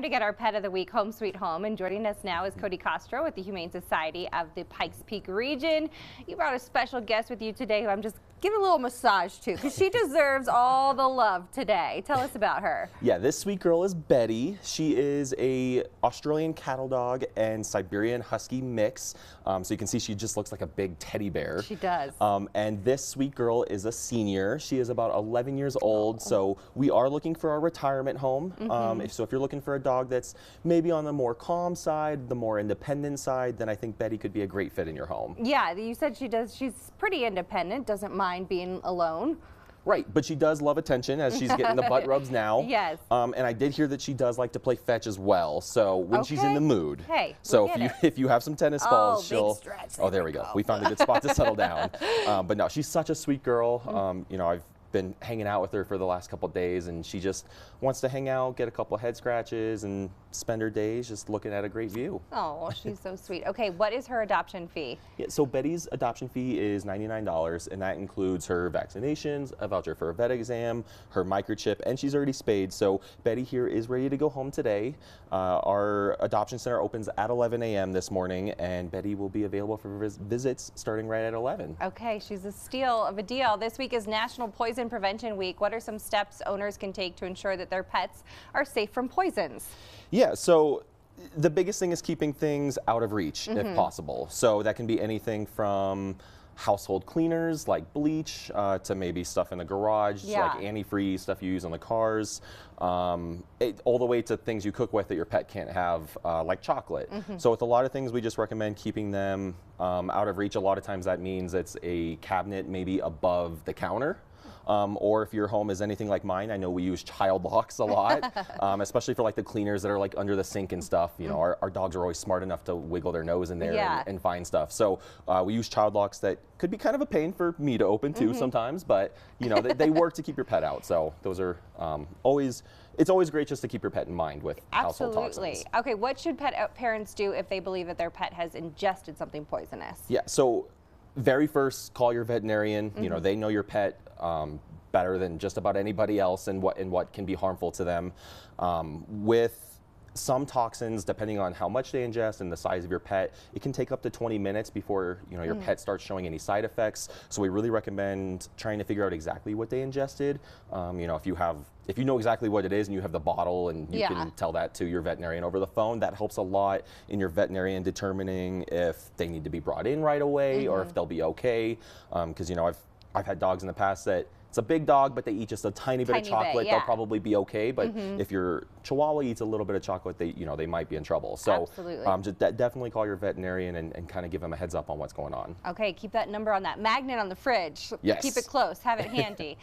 to get our pet of the week, Home Sweet Home. And joining us now is Cody Castro with the Humane Society of the Pikes Peak region. You brought a special guest with you today who I'm just giving a little massage to because she deserves all the love today. Tell us about her. Yeah, this sweet girl is Betty. She is a Australian cattle dog and Siberian Husky mix. So you can see she just looks like a big teddy bear. She does. And this sweet girl is a senior. She is about 11 years old. So we are looking for a retirement home. So if you're looking for a dog that's maybe on the more calm side, the more independent side, then I think Betty could be a great fit in your home. Yeah, you said she does. She's pretty independent, doesn't mind being alone. Right, but she does love attention as she's getting the butt rubs now. Yes. And I did hear that she does like to play fetch as well. So when she's in the mood. Hey, so if you have some tennis balls, she'll. Big stretch. Oh, there we go. We found a good spot to settle down. But no, she's such a sweet girl. You know, I've been hanging out with her for the last couple of days, and she just wants to hang out, get a couple of head scratches, and spend her days just looking at a great view. Oh, she's so sweet. Okay, what is her adoption fee? Yeah, so Betty's adoption fee is $99, and that includes her vaccinations, a voucher for a vet exam, her microchip, and she's already spayed. So Betty here is ready to go home today. Our adoption center opens at 11 a.m. this morning, and Betty will be available for visits starting right at 11. Okay, she's a steal of a deal. This week is National Poison Prevention Week. What are some steps owners can take to ensure that their pets are safe from poisons? Yeah, so the biggest thing is keeping things out of reach if possible. So that can be anything from household cleaners like bleach to maybe stuff in the garage, like antifreeze, stuff you use on the cars, all the way to things you cook with that your pet can't have, like chocolate. So with a lot of things, we just recommend keeping them out of reach. A lot of times that means it's a cabinet maybe above the counter. Or if your home is anything like mine, I know we use child locks a lot, especially for like the cleaners that are like under the sink and stuff. You know, our dogs are always smart enough to wiggle their nose in there and find stuff. So we use child locks that could be kind of a pain for me to open too sometimes, but you know, they work to keep your pet out. So those are it's always great just to keep your pet in mind with household toxins. Okay, what should pet parents do if they believe that their pet has ingested something poisonous? Yeah, so very first, call your veterinarian. You know, they know your pet better than just about anybody else and what can be harmful to them. With some toxins, depending on how much they ingest and the size of your pet, it can take up to 20 minutes before your pet starts showing any side effects. So we really recommend trying to figure out exactly what they ingested. You know, if you know exactly what it is and you have the bottle and you can tell that to your veterinarian over the phone, that helps a lot in your veterinarian determining if they need to be brought in right away or if they'll be okay. Because you know, I've had dogs in the past that it's a big dog, but they eat just a tiny bit of chocolate. They'll probably be okay. But if your Chihuahua eats a little bit of chocolate, they might be in trouble. So just definitely call your veterinarian and kind of give them a heads up on what's going on. Okay, keep that number on that magnet on the fridge. Yes. Keep it close. Have it handy.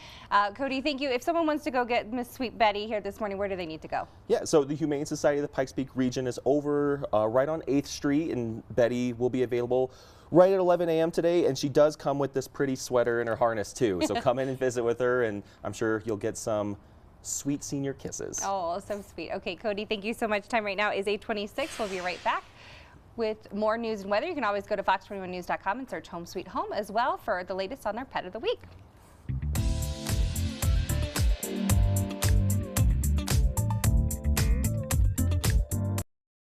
Cody, thank you. If someone wants to go get Miss Sweet Betty here this morning, where do they need to go? Yeah, so the Humane Society of the Pikes Peak region is over right on 8th Street, and Betty will be available right at 11 a.m. today, and she does come with this pretty sweater and her harness too. So come in and visit with her, and I'm sure you'll get some sweet senior kisses. Oh, so sweet. Okay, Cody, thank you so much. Time right now is 8:26. We'll be right back with more news and weather. You can always go to fox21news.com and search Home Sweet Home as well for the latest on our pet of the week.